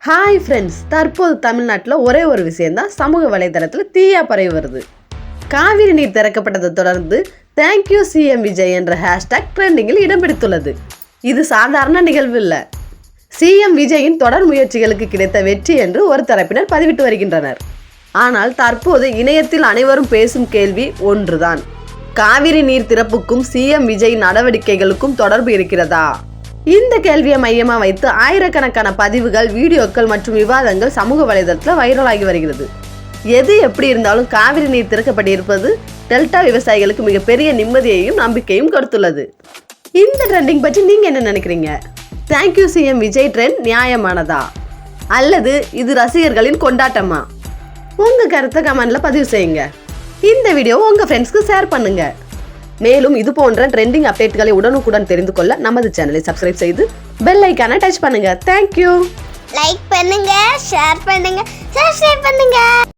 Hi friends, தற்போது தமிழ்நாட்டில் ஒரே ஒரு விஷயம்தான் சமூக வலைதளத்தில் தீயா பரவி வருது. காவிரி நீர் திறக்கப்பட்டதை தொடர்ந்து தேங்க்யூ சிஎம் விஜய் என்ற ஹேஷ்டாக் ட்ரெண்டிங்கில் இடம் பிடித்துள்ளது. இது சாதாரண நிகழ்வு இல்லை. சிஎம் விஜயின் தொடர் முயற்சிகளுக்கு கிடைத்த வெற்றி என்று ஒரு தரப்பினர் பதிவிட்டு வருகின்றனர். ஆனால் தற்போது இணையத்தில் அனைவரும் பேசும் கேள்வி ஒன்றுதான்: காவிரி நீர் திறப்புக்கும் சிஎம் விஜய் நடவடிக்கைகளுக்கும் தொடர்பு இருக்கிறதா? இந்த கேள்வியை மையமாக வைத்து ஆயிரக்கணக்கான பதிவுகள், வீடியோக்கள் மற்றும் விவாதங்கள் சமூக வலைதளத்தில் வைரலாகி வருகிறது. எது எப்படி இருந்தாலும் காவிரி நீர் திறக்கப்பட்டிருப்பது டெல்டா விவசாயிகளுக்கு மிகப்பெரிய நிம்மதியையும் நம்பிக்கையும் கொடுத்துள்ளது. இந்த ட்ரெண்டிங் பற்றி நீங்கள் என்ன நினைக்கிறீங்க? தேங்க்யூ சிஎம் விஜய் ட்ரெண்ட் நியாயமானதா அல்லது இது ரசிகர்களின் கொண்டாட்டமா? உங்கள் கருத்தை கமெண்ட்ல பதிவு செய்யுங்க. இந்த வீடியோ உங்கள் ஃப்ரெண்ட்ஸ்க்கு ஷேர் பண்ணுங்க. மேலும் இது போன்ற ட்ரெண்டிங் அப்டேட்களை உடனுக்குடன் தெரிந்து கொள்ள நமது சேனலை சப்ஸ்கிரைப் செய்து பெல் ஐகானை டச் பண்ணுங்க. தேங்க்யூ. லைக் பண்ணுங்க, ஷேர் பண்ணுங்க, சப்ஸ்கிரைப் பண்ணுங்க.